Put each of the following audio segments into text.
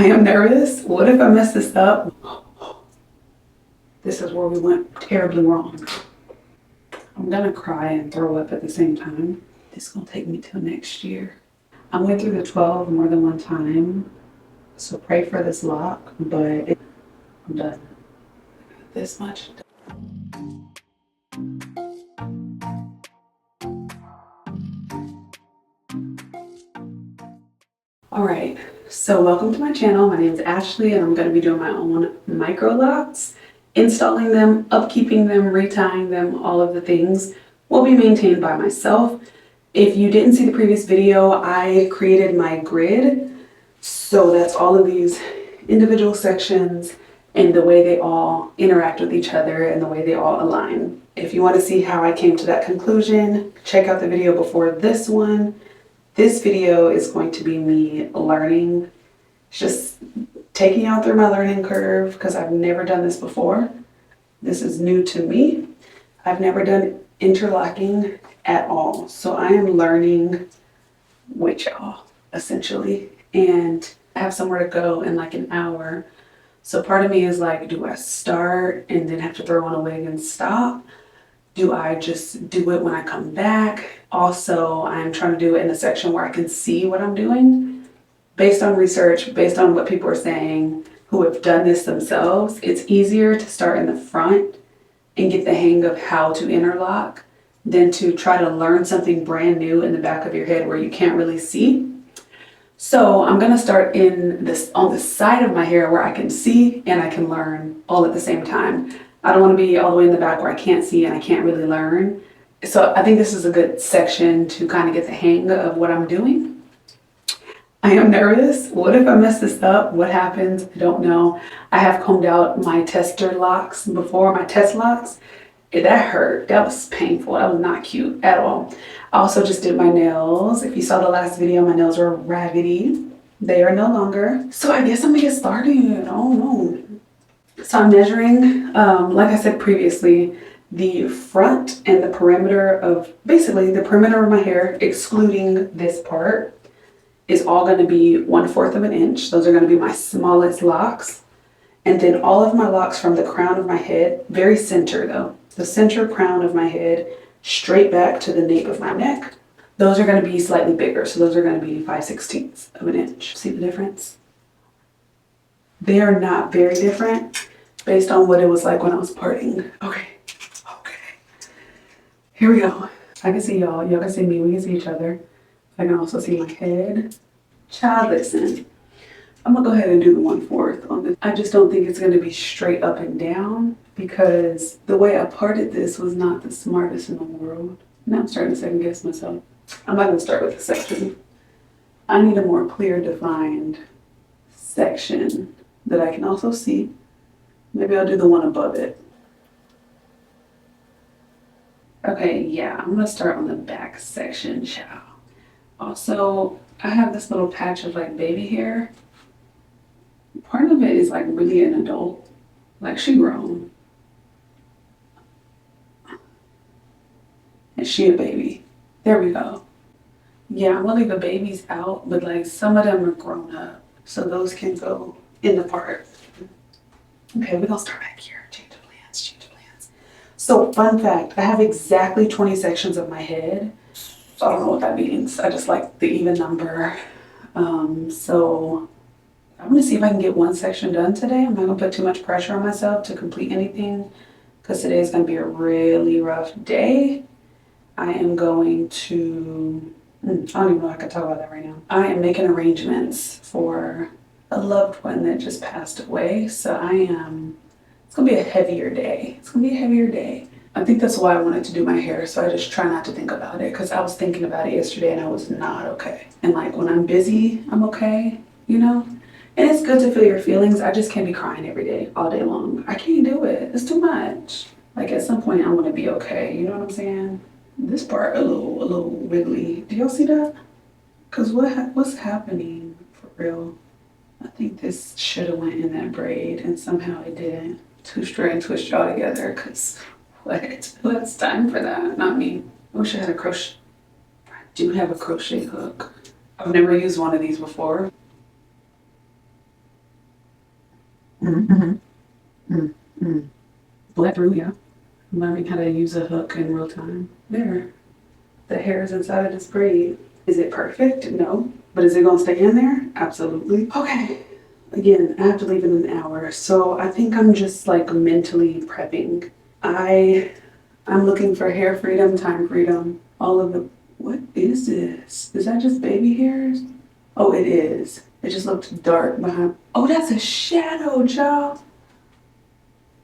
I am nervous. What if I mess this up? This is where we went terribly wrong. I'm gonna cry and throw up at the same time. This is gonna take me till next year. I went through the 12 more than one time, so pray for this lock, but I'm done. This much. All right, so welcome to my channel. My name is Ashley and I'm gonna be doing my own Microlocs. Installing them, upkeeping them, retying them, all of the things will be maintained by myself. If you didn't see the previous video, I created my grid. So that's all of these individual sections and the way they all interact with each other and the way they all align. If you want to see how I came to that conclusion, check out the video before this one. This video is going to be me learning, just taking y'all through my learning curve because I've never done this before. This is new to me. I've never done interlocking at all. So I am learning with y'all, essentially. And I have somewhere to go in like an hour. So part of me is like, do I start and then have to throw on a wig and stop? Do I just do it when I come back? Also, I'm trying to do it in a section where I can see what I'm doing. Based on research, based on what people are saying who have done this themselves, it's easier to start in the front and get the hang of how to interlock than to try to learn something brand new in the back of your head where you can't really see. So I'm gonna start on the side of my hair where I can see and I can learn all at the same time. I don't want to be all the way in the back where I can't see and I can't really learn. So I think this is a good section to kind of get the hang of what I'm doing. I am nervous. What if I mess this up? What happens? I don't know. I have combed out my tester locks before, my test locks. That hurt. That was painful. That was not cute at all. I also just did my nails. If you saw the last video, my nails were raggedy. They are no longer. So I guess I'm gonna get started. I don't know. So I'm measuring, like I said previously, the front and the perimeter of, basically the perimeter of my hair, excluding this part, is all going to be 1/4 of an inch. Those are going to be my smallest locks. And then all of my locks from the crown of my head, very center though, the center crown of my head, straight back to the nape of my neck. Those are going to be slightly bigger. So those are going to be 5/16 of an inch. See the difference? They are not very different based on what it was like when I was parting. Okay. Here we go. I can see y'all. Y'all can see me. We can see each other. I can also see my head. Child, listen. I'm gonna go ahead and do the 1/4 on this. I just don't think it's gonna be straight up and down because the way I parted this was not the smartest in the world. Now I'm starting to second guess myself. I'm not gonna start with the section. I need a more clear defined section that I can also see. Maybe I'll do the one above it. Okay, yeah, I'm gonna start on the back section, child. Also, I have this little patch of like baby hair. Part of it is like really an adult, like she grown. And she a baby. There we go. Yeah, I'm gonna leave the babies out, but like some of them are grown up. So those can go in the part. Okay, we're gonna start back here. Change of plans, change of plans. So fun fact, I have exactly 20 sections of my head. So I don't know what that means. I just like the even number. So I'm gonna see if I can get one section done today. I'm not gonna put too much pressure on myself to complete anything because today is gonna be a really rough day. I am going to, I don't even know if I can talk about that right now. I am making arrangements for a loved one that just passed away. So it's gonna be a heavier day. It's gonna be a heavier day. I think that's why I wanted to do my hair. So I just try not to think about it because I was thinking about it yesterday and I was not okay. And like when I'm busy, I'm okay, you know? And it's good to feel your feelings. I just can't be crying every day, all day long. I can't do it. It's too much. Like at some point I'm gonna be okay. You know what I'm saying? This part a little wiggly. Do y'all see that? Cause what's happening for real? I think this should have went in that braid and somehow it didn't. Two straight and twist y'all together. Cause what? Who has time for that? Not me. I wish I had a crochet. I do have a crochet hook. I've never used one of these before. Mm-hmm. Mm-hmm. Bled through, yeah. Learning how to use a hook in real time. There. The hair is inside of this braid. Is it perfect? No. But is it going to stay in there? Absolutely. Okay. Again, I have to leave in an hour. So I think I'm just like mentally prepping. I'm looking for hair freedom, time freedom, all of the, what is this? Is that just baby hairs? Oh, it is. It just looked dark behind. Oh, that's a shadow, y'all.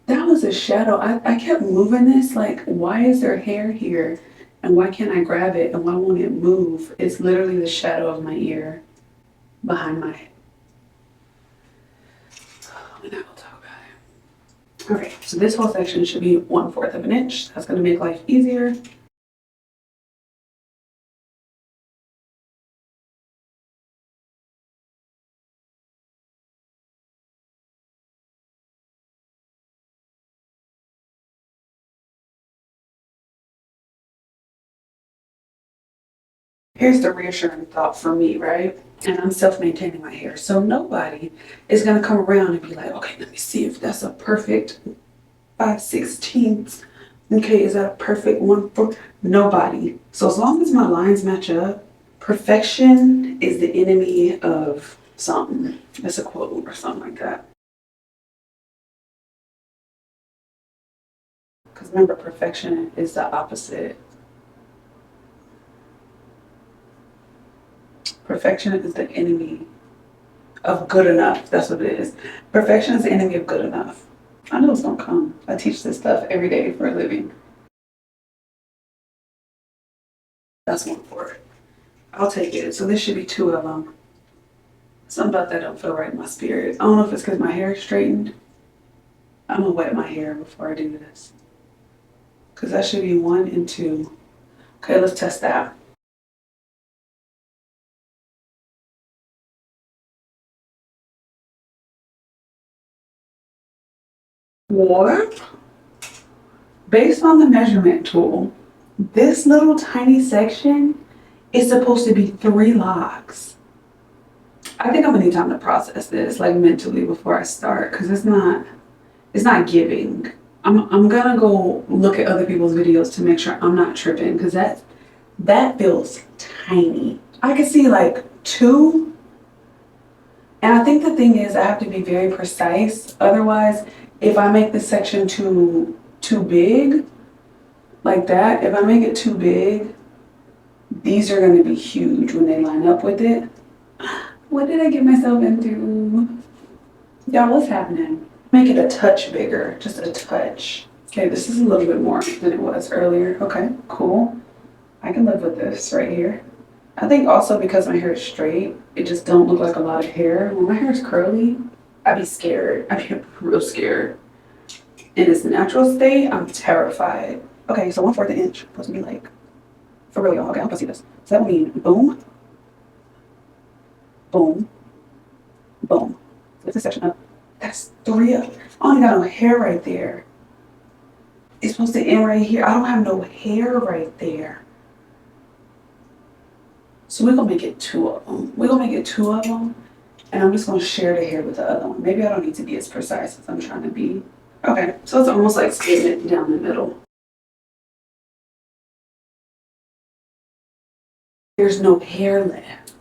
That was a shadow. I kept moving this, like, why is there hair here? And why can't I grab it? And why won't it move? It's literally the shadow of my ear behind my head. And I will talk about it. Okay, so this whole section should be 1/4 of an inch. That's gonna make life easier. Here's the reassuring thought for me, right? And I'm self-maintaining my hair. So nobody is gonna come around and be like, okay, let me see if that's a perfect 5/16. Okay, is that a perfect 1/4? Nobody. So as long as my lines match up, perfection is the enemy of something. That's a quote or something like that. Because remember, perfection is the opposite. Perfection is the enemy of good enough. That's what it is. Perfection is the enemy of good enough. I know it's gonna come. I teach this stuff every day for a living. That's 1/4. I'll take it. So this should be 2 of them. Something about that don't feel right in my spirit. I don't know if it's because my hair is straightened. I'm gonna wet my hair before I do this. Because that should be 1 and 2. Okay, let's test that. What? Based on the measurement tool, this little tiny section is supposed to be 3 locks. I think I'm gonna need time to process this, like mentally, before I start, because it's not giving. I'm gonna go look at other people's videos to make sure I'm not tripping, because that feels tiny. I can see like 2, and I think the thing is I have to be very precise. Otherwise, if I make this section too big, like that, if I make it too big, these are gonna be huge when they line up with it. What did I get myself into? Y'all, what's happening? Make it a touch bigger, just a touch. Okay, this is a little bit more than it was earlier. Okay, cool. I can live with this right here. I think also because my hair is straight, it just don't look like a lot of hair. When my hair is curly, I'd be scared. I'd be real scared. In its natural state, I'm terrified. Okay, so 1/4 inch supposed to be like, for real, y'all. Okay, I'll see this. So that would mean boom, boom, boom. Lift this section up. That's 3 of. I only got no hair right there. It's supposed to end right here. I don't have no hair right there. So we're gonna make it 2 of them. We're gonna make it 2 of them, and I'm just gonna share the hair with the other one. Maybe I don't need to be as precise as I'm trying to be. Okay, so it's almost like splitting it down the middle. There's no hair left.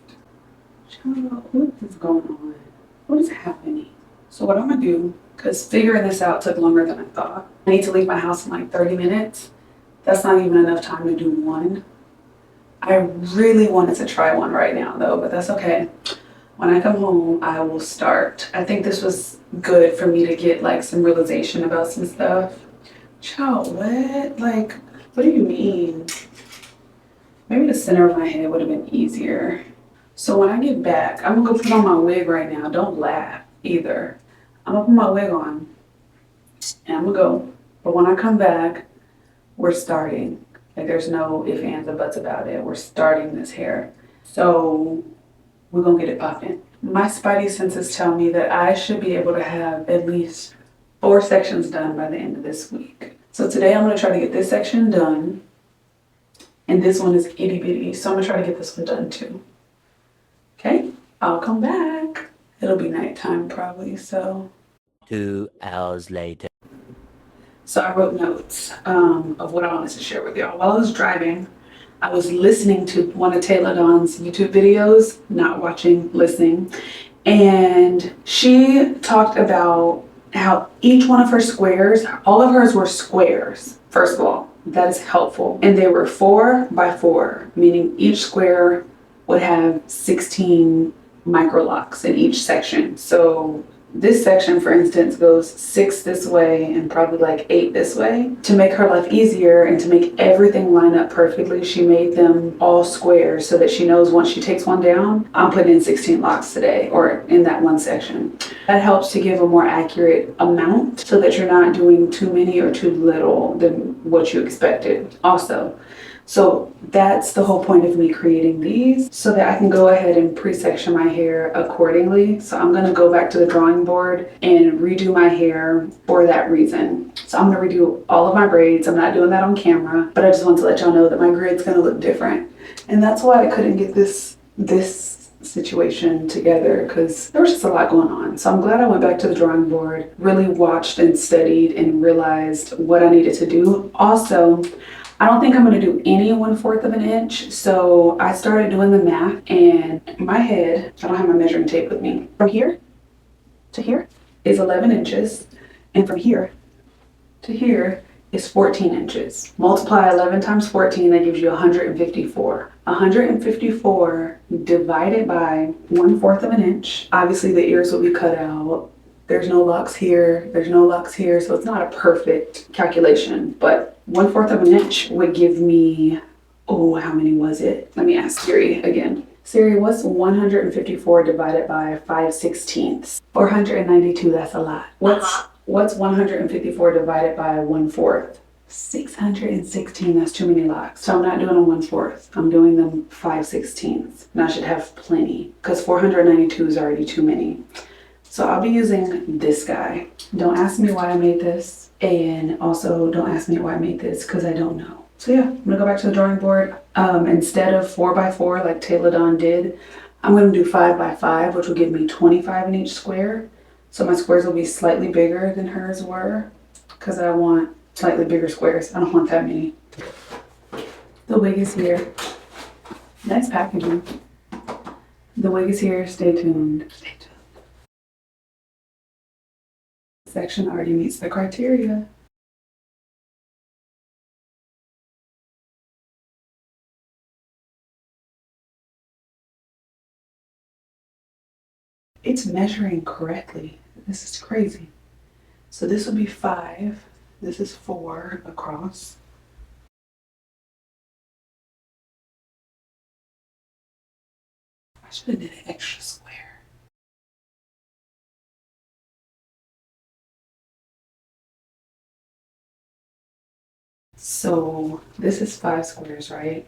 Child, what is going on? What is happening? So what I'm gonna do, because figuring this out took longer than I thought. I need to leave my house in like 30 minutes. That's not even enough time to do one. I really wanted to try one right now though, but that's okay. When I come home, I will start. I think this was good for me to get like some realization about some stuff. Child, what? Like, what do you mean? Maybe the center of my head would have been easier. So when I get back, I'm gonna go put on my wig right now. Don't laugh either. I'm gonna put my wig on and I'm gonna go. But when I come back, we're starting. Like there's no ifs, ands, or buts about it. We're starting this hair. So we're gonna get it popping. My spidey senses tell me that I should be able to have at least 4 sections done by the end of this week. So today I'm gonna try to get this section done. And this one is itty bitty, so I'm gonna try to get this one done too. Okay, I'll come back. It'll be nighttime probably, so. 2 hours later. So I wrote notes of what I wanted to share with y'all. While I was driving, I was listening to one of Taylor Dawn's YouTube videos, not watching, listening. And she talked about how each one of her squares, all of hers were squares, first of all. That is helpful. And they were 4 by 4, meaning each square would have 16 microlocks in each section. So this section, for instance, goes 6 this way and probably like 8 this way. To make her life easier and to make everything line up perfectly, she made them all squares so that she knows once she takes one down, I'm putting in 16 locks today or in that one section. That helps to give a more accurate amount so that you're not doing too many or too little than what you expected also. So that's the whole point of me creating these, so that I can go ahead and pre-section my hair accordingly. So I'm gonna go back to the drawing board and redo my hair for that reason. So I'm gonna redo all of my braids. I'm not doing that on camera, but I just want to let y'all know that my grid's gonna look different. And that's why I couldn't get this situation together, because there was just a lot going on. So I'm glad I went back to the drawing board, really watched and studied and realized what I needed to do. Also, I don't think I'm gonna do any 1/4 of an inch. So I started doing the math, and my head, I don't have my measuring tape with me. From here to here is 11 inches. And from here to here is 14 inches. Multiply 11 times 14, that gives you 154. 154 divided by 1/4 of an inch. Obviously the ears will be cut out. There's no locks here, there's no locks here, so it's not a perfect calculation, but 1/4 of an inch would give me, oh, how many was it? Let me ask Siri again. Siri, what's 154 divided by 5/16? 492, that's a lot. What's 154 divided by 1/4? 616, that's too many locks. So I'm not doing a 1/4, I'm doing them 5/16. And I should have plenty, because 492 is already too many. So I'll be using this guy. Don't ask me why I made this, and also don't ask me why I made this, because I don't know. So yeah, I'm gonna go back to the drawing board. Instead of 4 by 4 like Taylor Dawn did, I'm gonna do 5 by 5, which will give me 25 in each square. So my squares will be slightly bigger than hers were, because I want slightly bigger squares. I don't want that many. The wig is here. Nice packaging. The wig is here. Stay tuned. Stay tuned. Section already meets the criteria. It's measuring correctly. This is crazy. So this would be 5. This is 4 across. I should have did an extra square. So this is 5 squares, right?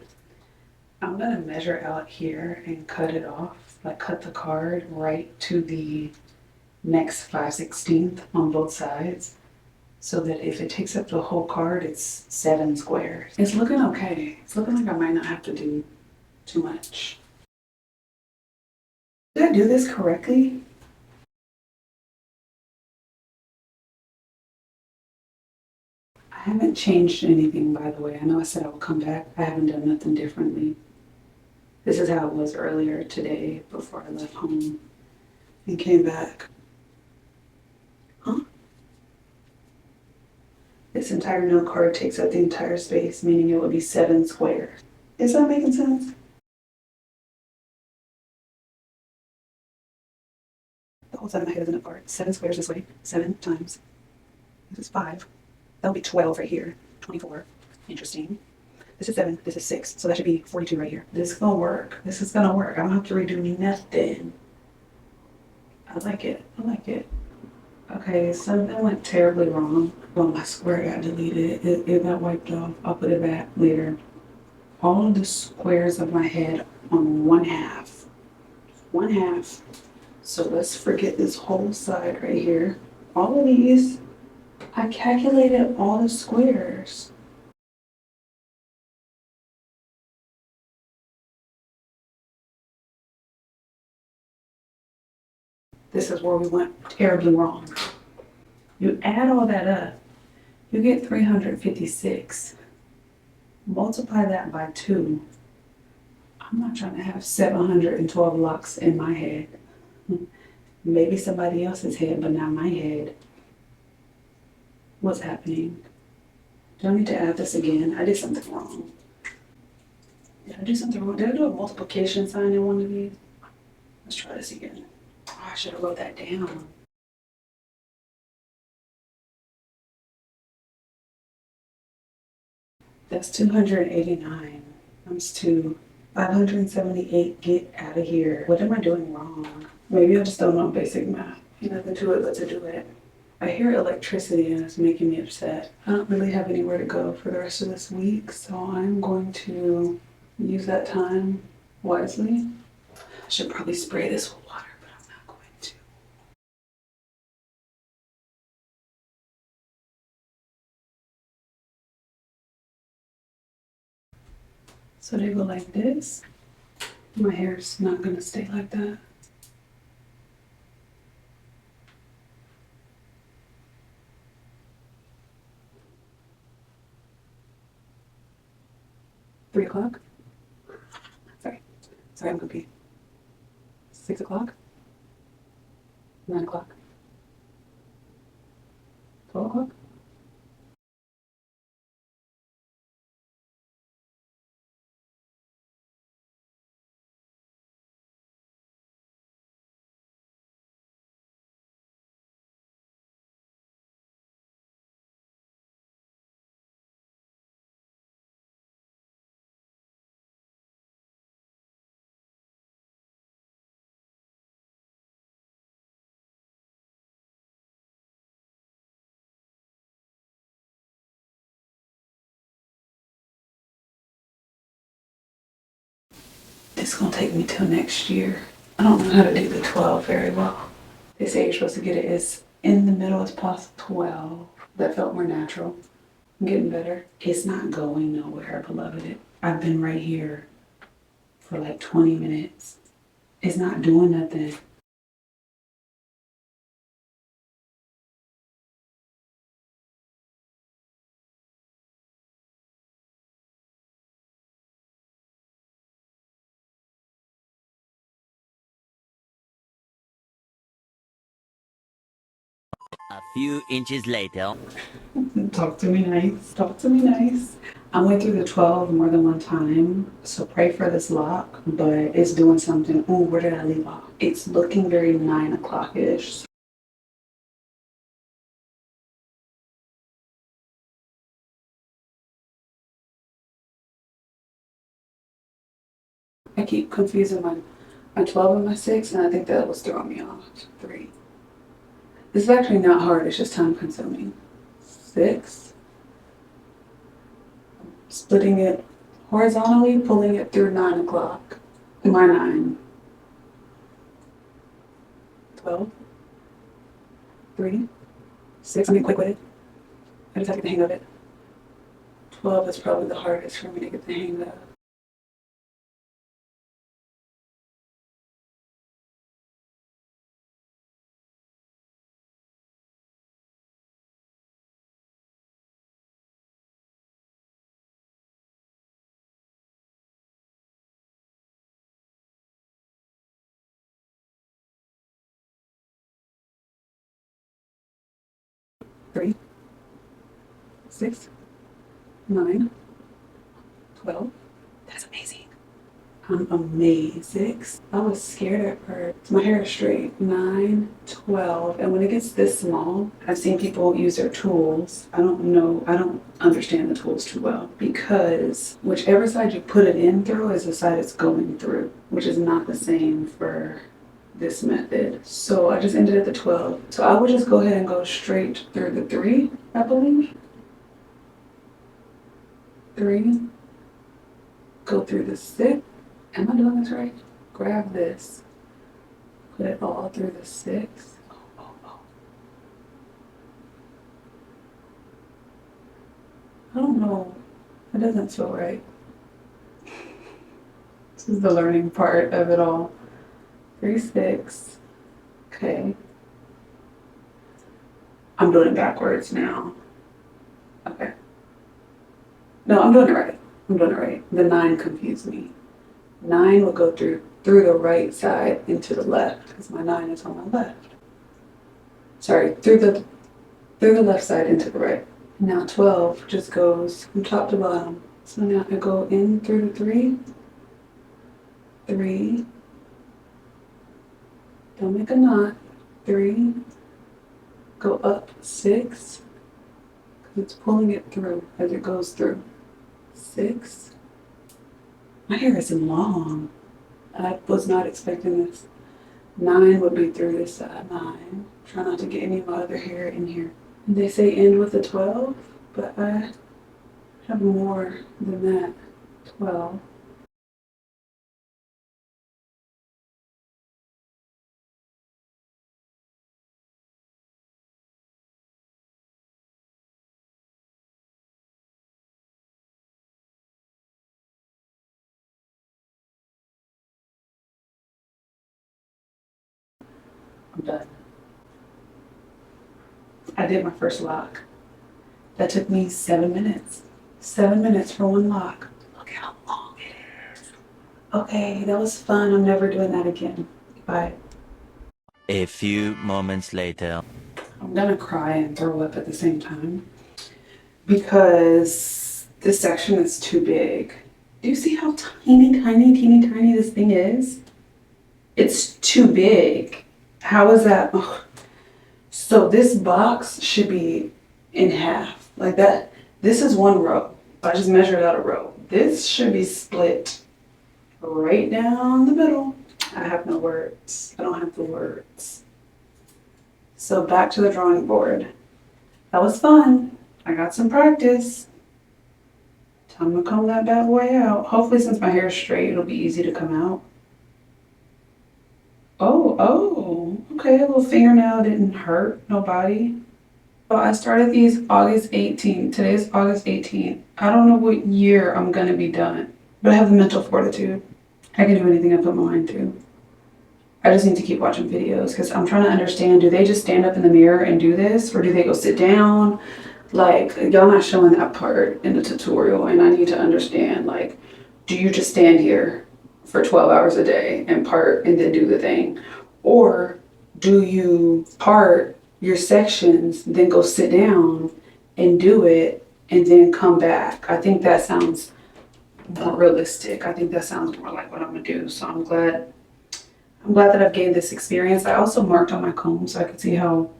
I'm gonna measure out here and cut it off, like cut the card right to the next 5/16 on both sides, so that if it takes up the whole card, it's 7 squares. It's looking okay. It's looking like I might not have to do too much. Did I do this correctly? I haven't changed anything, by the way. I know I said I would come back. I haven't done nothing differently. This is how it was earlier today before I left home and came back. Huh? This entire note card takes up the entire space, meaning it would be 7 squares. Is that making sense? The whole side of my head is in a part. 7 squares this way. 7 times. This is 5. That'll be 12 right here. 24. Interesting. This is 7. This is 6. So that should be 42 right here. This is gonna work. This is gonna work. I don't have to redo nothing. I like it. I like it. Okay, something went terribly wrong. Well, my square got deleted. It got wiped off. I'll put it back later. All of the squares of my head on 1/2. 1/2. So let's forget this whole side right here. All of these, I calculated all the squares. This is where we went terribly wrong. You add all that up, you get 356. Multiply that by 2. I'm not trying to have 712 locks in my head. Maybe somebody else's head, but not my head. What's happening? Do I need to add this again? I did something wrong. Did I do something wrong? Did I do a multiplication sign in one of these? Let's try this again. Oh, I should have wrote that down. That's 289 comes to 578. Get out of here. What am I doing wrong? Maybe I just don't know basic math. Nothing to it but to do it. I hear electricity and it's making me upset. I don't really have anywhere to go for the rest of this week, so I'm going to use that time wisely. I should probably spray this with water, but I'm not going to. So they go like this. My hair's not gonna stay like that. Three o'clock? Sorry, I'm confused. 6 o'clock? 9 o'clock? 12 o'clock? It's gonna take me till next year. I don't know how to do the 12 very well. They say you're supposed to get it as in the middle as possible. 12. That felt more natural. I'm getting better. It's not going nowhere, beloved. I've been right here for like 20 minutes. It's not doing nothing. A few inches later. Talk to me nice. Talk to me nice. I went through the 12 more than one time, so pray for this lock, but it's doing something. Oh, where did I leave off? It's looking very 9 o'clock-ish. I keep confusing my 12 and my 6, and I think that was throwing me off. 3. This is actually not hard, it's just time consuming. 6. Splitting it horizontally, pulling it through 9 o'clock. My 9. 12. 3. 6. I'm getting quick with it. I just have to get the hang of it. 12 is probably the hardest for me to get the hang of. Three, 6, 9, 12. That's amazing. I'm amazed. 6. I was scared at first. My hair is straight. 9, 12. And when it gets this small, I've seen people use their tools. I don't know. I don't understand the tools too well because whichever side you put it in through is the side it's going through, which is not the same for this method. So I just ended at the 12. So I would just go ahead and go straight through the 3, I believe. 3. Go through the 6. Am I doing this right? Grab this. Put it all through the 6. Oh. I don't know. It doesn't feel right. This is the learning part of it all. 3, 6. Okay. I'm doing it backwards now. Okay. No, I'm doing it right. I'm doing it right. The 9 confused me. 9 will go through the right side into the left because my 9 is on my left. Sorry, through the left side into the right. Now 12 just goes from top to bottom. So now I go in through the 3, 3, don't make a knot, 3, go up 6, because it's pulling it through as it goes through. 6. My hair is long. I was not expecting this. 9 would be through this side. 9. Try not to get any of my other hair in here. They say end with a 12, but I have more than that. 12. I'm done. I did my first lock. That took me 7 minutes. 7 minutes for one lock. Look how long it is. Okay, that was fun. I'm never doing that again. Bye. A few moments later. I'm gonna cry and throw up at the same time because this section is too big. Do you see how tiny, tiny, teeny, tiny this thing is? It's too big. How is that? Ugh. So this box should be in half, like that. This is one row. I just measured out a row. This should be split right down the middle. I have no words. I don't have the words. So back to the drawing board. That was fun. I got some practice. Time to comb that bad boy out. Hopefully since my hair is straight, it'll be easy to come out. Oh, okay, a little fingernail didn't hurt nobody. So I started these August 18th. Today's August 18th. I don't know what year I'm gonna be done, but I have the mental fortitude. I can do anything I put my mind to. I just need to keep watching videos because I'm trying to understand, do they just stand up in the mirror and do this? Or do they go sit down? Like, y'all not showing that part in the tutorial, and I need to understand, like, do you just stand here for 12 hours a day and part and then do the thing? Or do you part your sections, then go sit down and do it and then come back? I think that sounds more realistic. I think that sounds more like what I'm gonna do. So I'm glad that I've gained this experience. I also marked on my comb so I could see how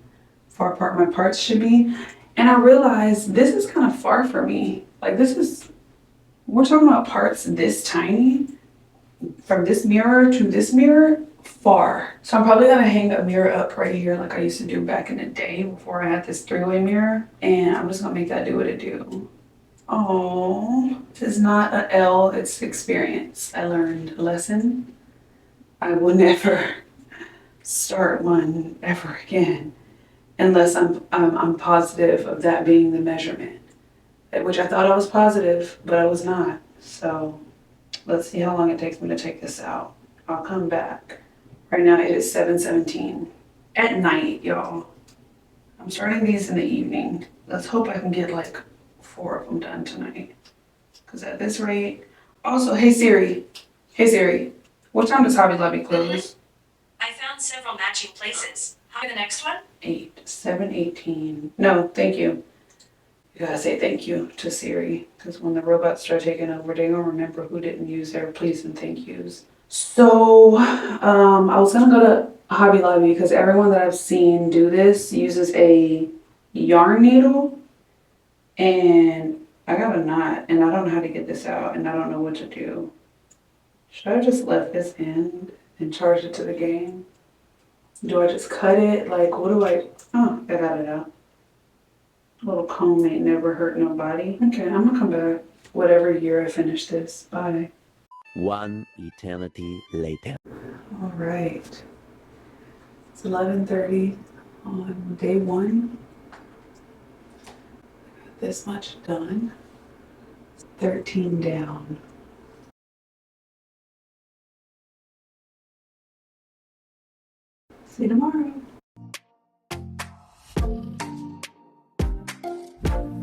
far apart my parts should be. And I realized this is kind of far for me. Like we're talking about parts this tiny, from this mirror to this mirror, far. So I'm probably gonna hang a mirror up right here like I used to do back in the day before I had this 3-way mirror. And I'm just gonna make that do what it do. Oh, this is not an L, it's experience. I learned a lesson. I will never start one ever again unless I'm positive of that being the measurement, which I thought I was positive, but I was not. So let's see how long it takes me to take this out. I'll come back. Right now it is 7:17 at night, y'all. I'm starting these in the evening. Let's hope I can get like 4 of them done tonight. Because at this rate, also, hey Siri, what time does Hobby Lobby close? I found several matching places. How the next one? 7:18. No, thank you. You gotta say thank you to Siri, because when the robots start taking over, they gonna remember who didn't use their please and thank yous. So, I was gonna go to Hobby Lobby because everyone that I've seen do this uses a yarn needle, and I got a knot, and I don't know how to get this out, and I don't know what to do. Should I just left this in and charge it to the game? Do I just cut it? Like, what do I, oh, I got it out. A little comb ain't never hurt nobody. Okay, I'm gonna come back whatever year I finish this. Bye. One eternity later. All right. It's 11:30 on day 1. Got this much done. 13 down. See you tomorrow. bye.